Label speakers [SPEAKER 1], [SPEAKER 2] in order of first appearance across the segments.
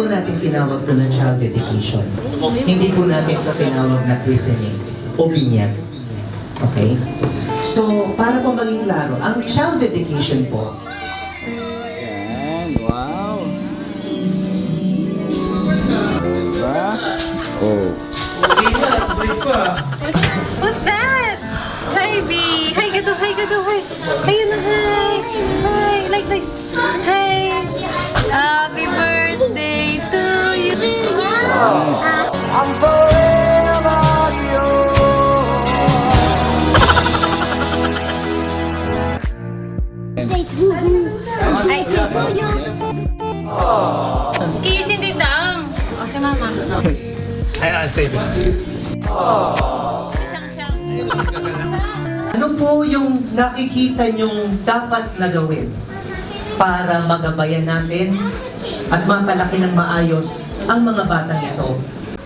[SPEAKER 1] po natin tinawag to na child dedication. Hindi po natin ito tinawag na christening o binyag. Okay? So, para po maging klaro, ang child dedication po,
[SPEAKER 2] Ayan, wow. Diba? Oh.
[SPEAKER 3] Who's that? Sabi! Hi, gado, hi, gado, hi! Ayun na, hi! Hi! Like this! Hi! Happy birthday to you!
[SPEAKER 2] I'm forever
[SPEAKER 3] Ay! Kisin din daang! O, si mama.
[SPEAKER 4] I'll save it.
[SPEAKER 3] Siyang-siyang.
[SPEAKER 1] ano po yung nakikita nyong dapat na gawin para magabayan natin at mapalaki ng maayos ang mga batang ito?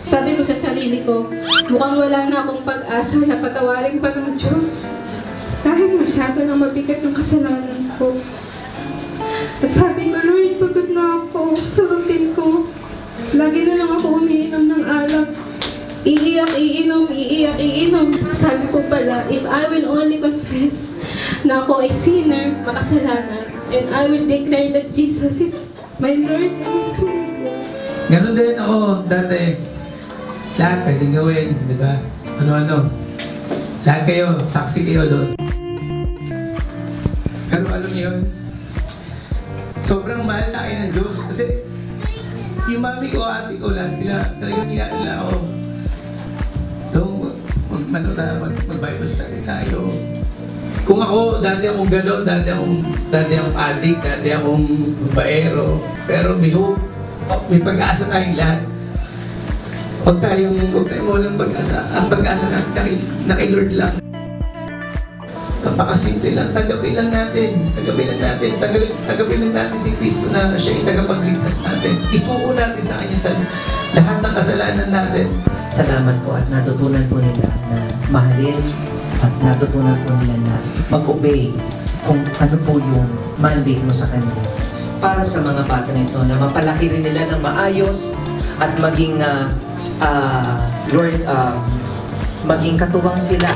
[SPEAKER 5] Sabi ko sa sarili ko, mukhang wala na akong pag-asa na patawarin pa ng Diyos. Dahil masyado na mabigat yung kasalanan ko. At sabi ko, Lord, pagod na ako sa routine ko. Lagi na lang ako umiinom ng alak. Iiyak, iinom. Sabi ko pala, if I will only confess na ako ay sinner, makasalanan, and I will declare that Jesus is my Lord and my Savior.
[SPEAKER 4] Ganon din ako dati. Lahat pwedeng gawin, di ba? Ano-ano. Lahat kayo, saksi kayo doon. Pero alam niyo yun, sobrang mahal na kayo ng Diyos. Kasi yung mami ko, ate ko, lahat sila, talagang inaalala ako. Mag-Bible study tayo. Kung ako, dati akong gano'n, dati akong addict, dati akong babaero. Pero may pag-asa tayong lahat. Huwag tayong walang pag-asa. Ang pag-asa natin na kay Lord lang. Napakasimple lang. Tagapin lang natin si Kristo na siya yung tagapagligtas natin. Isuko natin sa Kanya sa lahat ng kasalanan natin.
[SPEAKER 1] Salamat po at natutunan po nila na mahalin at natutunan po nila na mag-obey kung ano po yung mandate mo sa kanila. Para sa mga batang ito na mapalaki rin nila ng maayos at maging maging katuwang sila.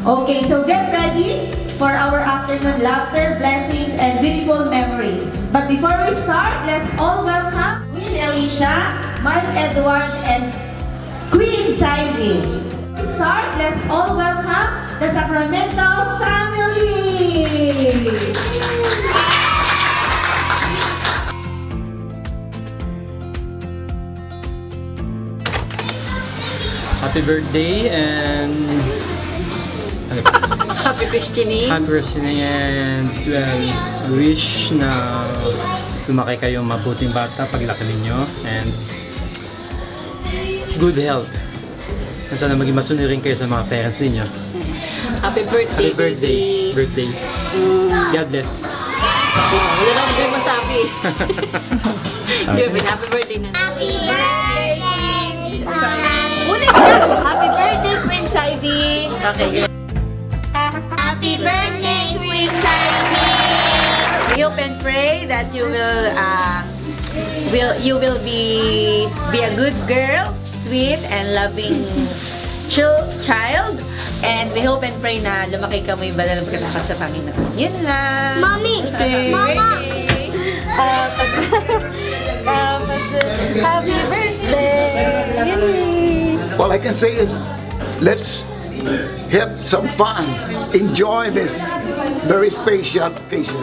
[SPEAKER 6] Okay, so get ready for our afternoon laughter, blessings, and beautiful memories. But before we start, let's all welcome Queen Alicia, Mark Edward, and Queen Saivy. To start, let's all welcome the Sacramento family.
[SPEAKER 7] Happy birthday and
[SPEAKER 3] Happy Christianing!
[SPEAKER 7] happy birthday and well, wish na lumaki kayong mabuting bata paglaki ninyo and good health. At sana maging masunurin kayo sa mga parents ninyo.
[SPEAKER 3] Happy birthday!
[SPEAKER 7] Happy birthday! God bless!
[SPEAKER 3] Wala lang kayo masabi. Happy birthday na. Happy birthday! Happy birthday, Queen Saivy! Okay.
[SPEAKER 8] Happy birthday, Queen Saivy!
[SPEAKER 3] We hope and pray that you will be a good girl, sweet and loving child. And we hope and pray na lumaki ka may banal na pagkatakas sa Panginoon. Yun lang.
[SPEAKER 8] Mommy!
[SPEAKER 3] Okay.
[SPEAKER 8] Mama!
[SPEAKER 3] Happy birthday! Yay!
[SPEAKER 9] All I can say is, let's have some fun. Enjoy this very special occasion.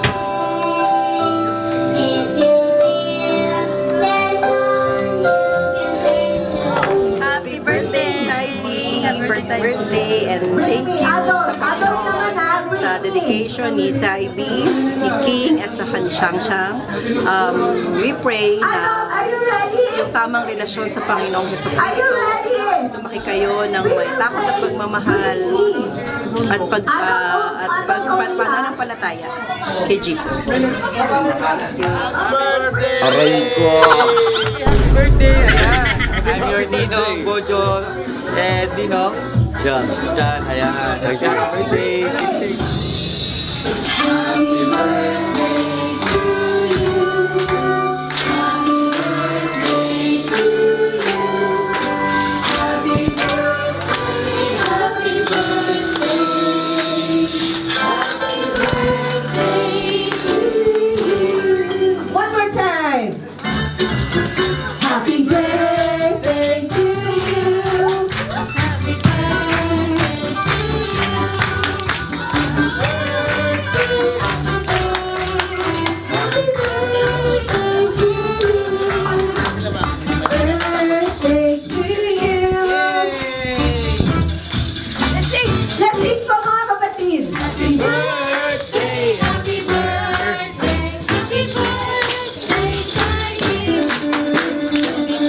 [SPEAKER 3] Happy birthday, Saivy! Happy first birthday and thank you sa Panginoon sa dedication ni Saivy, ni King at saka ni Shang. We pray na
[SPEAKER 6] Are you ready?
[SPEAKER 3] yung tamang relasyon sa Panginoong Hesus
[SPEAKER 6] Are you
[SPEAKER 3] Kristo.
[SPEAKER 6] ready?
[SPEAKER 3] Lumaki kayo ng may takot at pagmamahal at pananampalataya kay Jesus.
[SPEAKER 2] Aray ko!
[SPEAKER 10] Happy birthday! Ayan! I'm your Ninong, Bojo, and Ninong. Yan. Yan, ayan. Happy birthday!
[SPEAKER 6] One more time. Happy birthday to you. Happy birthday to you. Let's sing pa mga kapatid. Happy birthday, happy birthday, happy birthday, Saidi.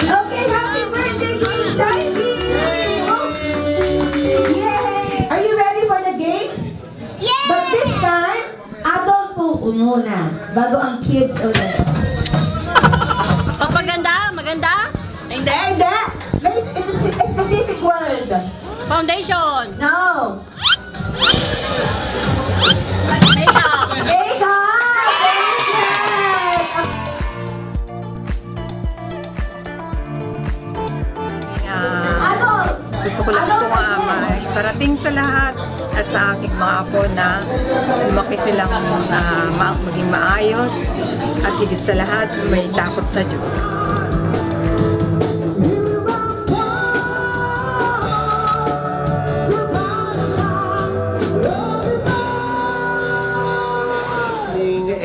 [SPEAKER 6] Okay, happy birthday, Queen Saidi. Yay! Are you ready for the games?
[SPEAKER 8] Yay!
[SPEAKER 6] But this time, adult po muna, bago ang kids ulit.
[SPEAKER 3] Papaganda? Maganda?
[SPEAKER 6] Hindi! May specific word.
[SPEAKER 3] Foundation!
[SPEAKER 6] No!
[SPEAKER 3] Makeup!
[SPEAKER 6] Makeup! Adult!
[SPEAKER 3] Gusto ko lang
[SPEAKER 6] Adult
[SPEAKER 3] itong
[SPEAKER 6] again.
[SPEAKER 3] parating sa lahat at sa aking mga apo na lumaki silang maging maayos at higit sa lahat may takot sa Diyos.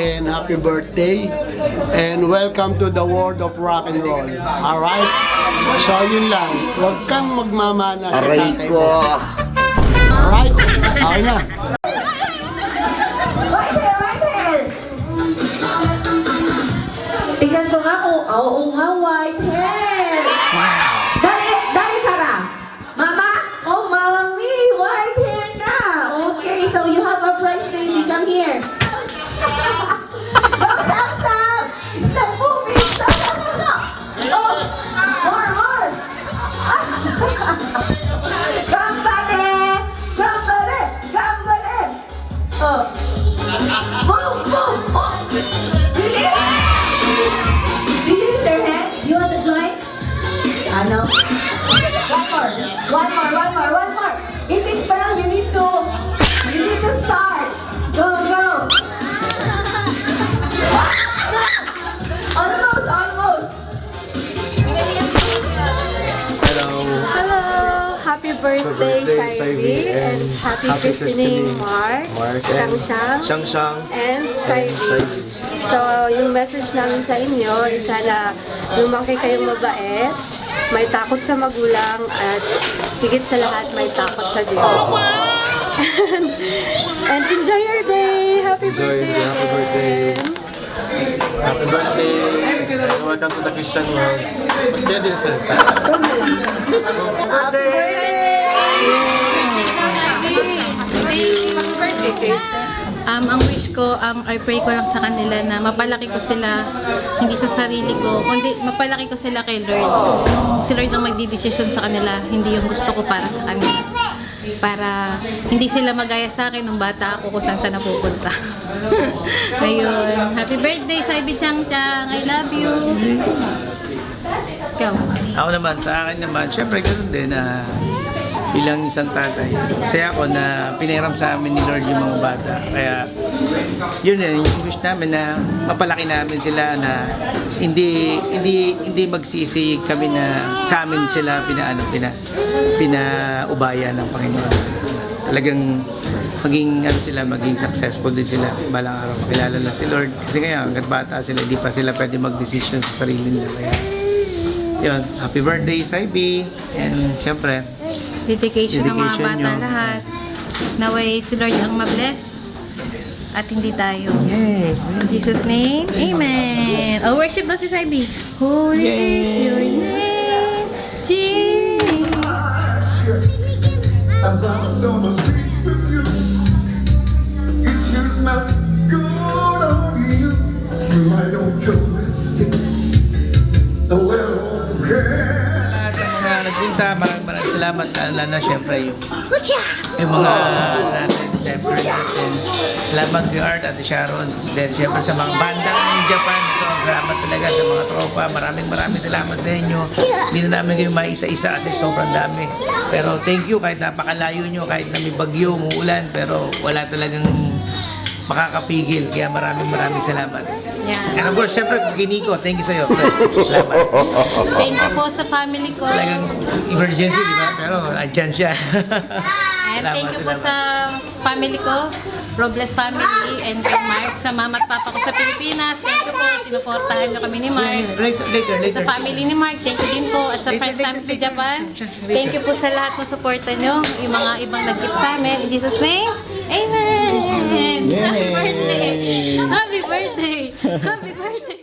[SPEAKER 11] And happy birthday and welcome to the world of rock and roll. Alright? So yun lang, huwag kang magmamana sa
[SPEAKER 2] Aray
[SPEAKER 11] tatay
[SPEAKER 2] ko!
[SPEAKER 11] mo. Alright? Okay na.
[SPEAKER 6] Right here! Tingnan ko nga kung, oo nga, white hair! Dali, Kara! Mama! Oh, mommy! White hair na! Okay, so you have a prize, baby. Come here. Go, Sham! Stop moving! Stop! Oh! More! Gambale! Oh! Move! Oh! Bilis! Do you use your hands? You want to join? No. One more. If it fails, you need to start. Go. Almost.
[SPEAKER 5] Hello! Happy birthday, Saidi, and happy christening, Mark, Shang, and Saidi. So, yung message namin sa inyo is sana lumaki kayong mabait, may takot sa magulang, at higit sa lahat may takot sa Diyos. And enjoy your day! Happy birthday again!
[SPEAKER 7] Happy birthday! Welcome to the Christian world. Magkaya din sa
[SPEAKER 12] Ang wish ko, I pray ko lang sa kanila na mapalaki ko sila, hindi sa sarili ko, kundi mapalaki ko sila kay Lord. Si Lord ang magdidesisyon sa kanila, hindi yung gusto ko para sa kanila. Para hindi sila magaya sa akin nung bata ako kung saan napupunta. Ayun. Happy birthday, Saibi Chang Chang. I love you. Ikaw.
[SPEAKER 4] Ako naman, sa akin naman, syempre ganoon din na bilang isang tatay. Masaya ako na pinahiram sa amin ni Lord yung mga bata. Kaya yun yung wish namin na mapalaki namin sila na hindi magsisi kami na sa amin sila pinaubaya ng Panginoon. Talagang maging successful din sila balang araw. Makilala na si Lord. Kasi ngayon, hanggat bata sila, hindi pa sila pwede mag-decision sa sarili nila. Kaya yun, happy birthday, Saibi. And siyempre,
[SPEAKER 12] Dedication ng mga bata
[SPEAKER 4] nyo.
[SPEAKER 12] lahat. Naway si Lord ang mabless at hindi tayo.
[SPEAKER 4] Yay!
[SPEAKER 12] In Jesus' name, Amen. Oh, worship daw si Saibi. Holy is your name, Jesus.
[SPEAKER 9] As I'm on the street with you, smells good on you. Right on your lipstick. A little care.
[SPEAKER 4] Lahat ng mga nagpunta, maraming salamat. Lalo na siyempre yung mga natin, siyempre natin. Salamat kay Art at Sharon. Then siyempre sa mga banda ng Japan. So, salamat talaga sa mga tropa. Maraming salamat sa inyo. Hindi na namin kayo maisa-isa kasi sobrang dami. Pero thank you kahit napakalayo nyo, kahit na may bagyo, umuulan. Pero wala talagang makakapigil. Kaya maraming salamat.
[SPEAKER 12] Yeah.
[SPEAKER 4] And of course, siyempre, Kiniko, thank you sa'yo. Salamat.
[SPEAKER 12] Thank you po sa family ko.
[SPEAKER 4] Talagang emergency, di ba? Pero andyan siya.
[SPEAKER 12] And thank you po sa family ko, Robles family, and kay Mark, sa mama at papa ko sa Pilipinas. Thank you po, sinuportahan nyo kami ni Mark.
[SPEAKER 4] Later.
[SPEAKER 12] Sa family ni Mark, thank you din po. At sa friends namin sa Japan, thank you po sa lahat ng suporta nyo. Yung mga ibang nag-gift sa amin. In Jesus' name, Amen! Happy birthday! Happy birthday! Happy birthday!